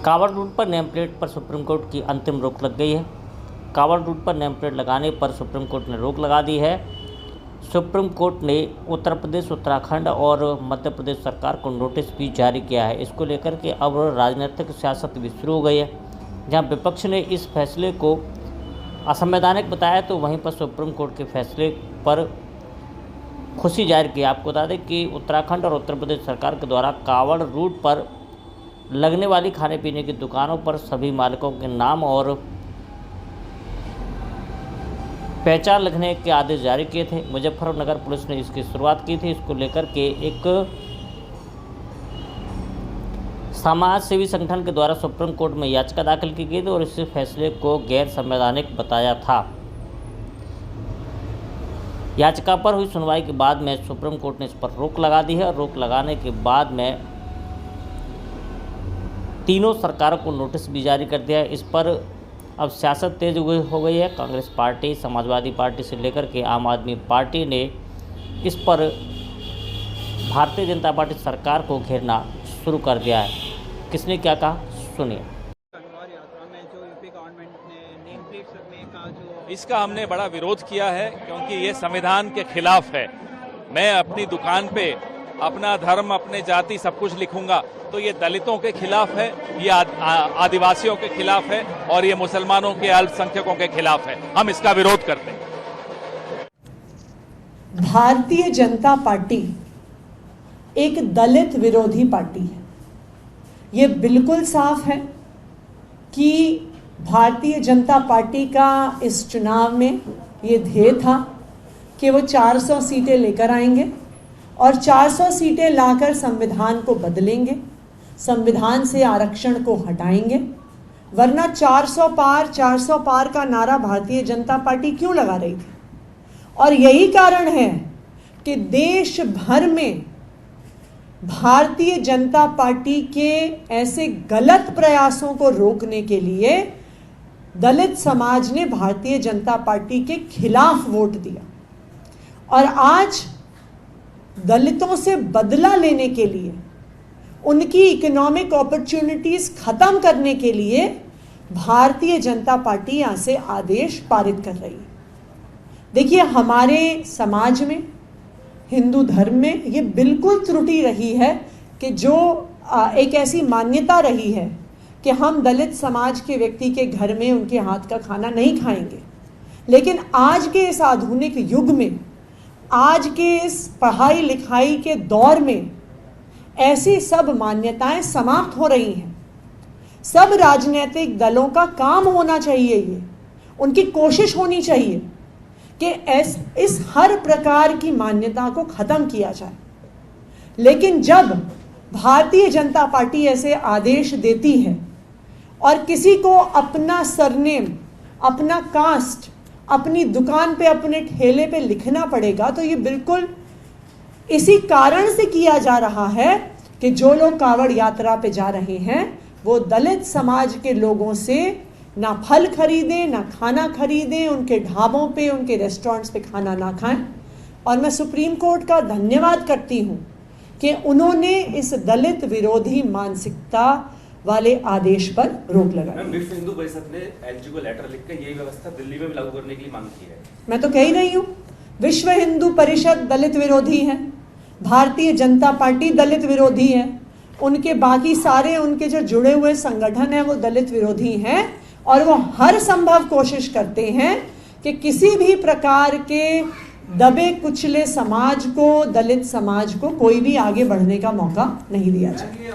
Kanwar root पर name plate पर supreme court की अंतिम रोक लग गई है। कांवड़ रूट पर नेम प्लेट लगाने पर सुप्रीम कोर्ट ने रोक लगा दी है। सुप्रीम कोर्ट ने उत्तर प्रदेश, उत्तराखंड और मध्य प्रदेश सरकार को नोटिस भी जारी किया है। इसको लेकर के अब राजनीतिक सियासत भी शुरू हो गई है। जहां विपक्ष ने इस फैसले को असंवैधानिक बताया तो वहीं पर सुप्रीम कोर्ट के फैसले पर खुशी जाहिर की। आपको बता दें कि उत्तराखंड और उत्तर प्रदेश सरकार के द्वारा कांवड़ रूट पर लगने वाली खाने पीने की दुकानों पर सभी मालिकों के नाम और पहचान लिखने के आदेश जारी किए थे। मुजफ्फरनगर पुलिस ने इसकी शुरुआत की थी। इसको लेकर के एक समाज सेवी संगठन के द्वारा सुप्रीम कोर्ट में याचिका दाखिल की गई थी और इस फैसले को गैर संवैधानिक बताया था। याचिका पर हुई सुनवाई के बाद में सुप्रीम कोर्ट ने इस पर रोक लगा दी है और रोक लगाने के बाद में तीनों सरकारों को नोटिस भी जारी कर दिया है। इस पर अब सियासत तेज हो गई है। कांग्रेस पार्टी, समाजवादी पार्टी से लेकर के आम आदमी पार्टी ने इस पर भारतीय जनता पार्टी सरकार को घेरना शुरू कर दिया है। किसने क्या कहा, सुनिए। इसका हमने बड़ा विरोध किया है क्योंकि ये संविधान के खिलाफ है। मैं अपनी दुकान पे अपना धर्म, अपने जाति सब कुछ लिखूंगा तो ये दलितों के खिलाफ है, ये आदिवासियों के खिलाफ है और ये मुसलमानों के, अल्पसंख्यकों के खिलाफ है। हम इसका विरोध करते हैं। भारतीय जनता पार्टी एक दलित विरोधी पार्टी है। ये बिल्कुल साफ है कि भारतीय जनता पार्टी का इस चुनाव में ये ध्येय था कि वो 400 सीटें लेकर आएंगे और 400 सीटें लाकर संविधान को बदलेंगे, संविधान से आरक्षण को हटाएंगे। वरना 400 पार का नारा भारतीय जनता पार्टी क्यों लगा रही थी? और यही कारण है कि देश भर में भारतीय जनता पार्टी के ऐसे गलत प्रयासों को रोकने के लिए दलित समाज ने भारतीय जनता पार्टी के खिलाफ वोट दिया और आज दलितों से बदला लेने के लिए, उनकी इकोनॉमिक अपॉर्चुनिटीज खत्म करने के लिए भारतीय जनता पार्टी यहां से आदेश पारित कर रही है। देखिए, हमारे समाज में, हिंदू धर्म में ये बिल्कुल त्रुटि रही है कि जो एक ऐसी मान्यता रही है कि हम दलित समाज के व्यक्ति के घर में उनके हाथ का खाना नहीं खाएंगे। लेकिन आज के इस आधुनिक युग में, आज के इस पढ़ाई लिखाई के दौर में ऐसी सब मान्यताएं समाप्त हो रही हैं। सब राजनीतिक दलों का काम होना चाहिए, ये उनकी कोशिश होनी चाहिए कि इस हर प्रकार की मान्यता को खत्म किया जाए। लेकिन जब भारतीय जनता पार्टी ऐसे आदेश देती है और किसी को अपना सरनेम, अपना कास्ट अपनी दुकान पे, अपने ठेले पे लिखना पड़ेगा, तो ये बिल्कुल इसी कारण से किया जा रहा है कि जो लोग कांवड़ यात्रा पे जा रहे हैं वो दलित समाज के लोगों से ना फल खरीदें, ना खाना खरीदें, उनके ढाबों पे, उनके रेस्टोरेंट्स पे खाना ना खाएं। और मैं सुप्रीम कोर्ट का धन्यवाद करती हूं कि उन्होंने इस दलित विरोधी मानसिकता वाले आदेश पर रोक लगाई। विश्व हिंदू परिषद ने एलजी को लेटर लिखकर यही व्यवस्था दिल्ली में भी लागू करने के लिए मांग की है। मैं तो कह ही रही हूं, विश्व हिंदू परिषद दलित विरोधी है, भारतीय जनता पार्टी दलित विरोधी है, उनके बाकी सारे उनके जो जुड़े हुए संगठन हैं वो दलित विरोधी हैं और वो हर संभव कोशिश करते हैं कि किसी भी प्रकार के दबे कुचले समाज को, दलित समाज को कोई भी आगे बढ़ने का मौका नहीं दिया जाए।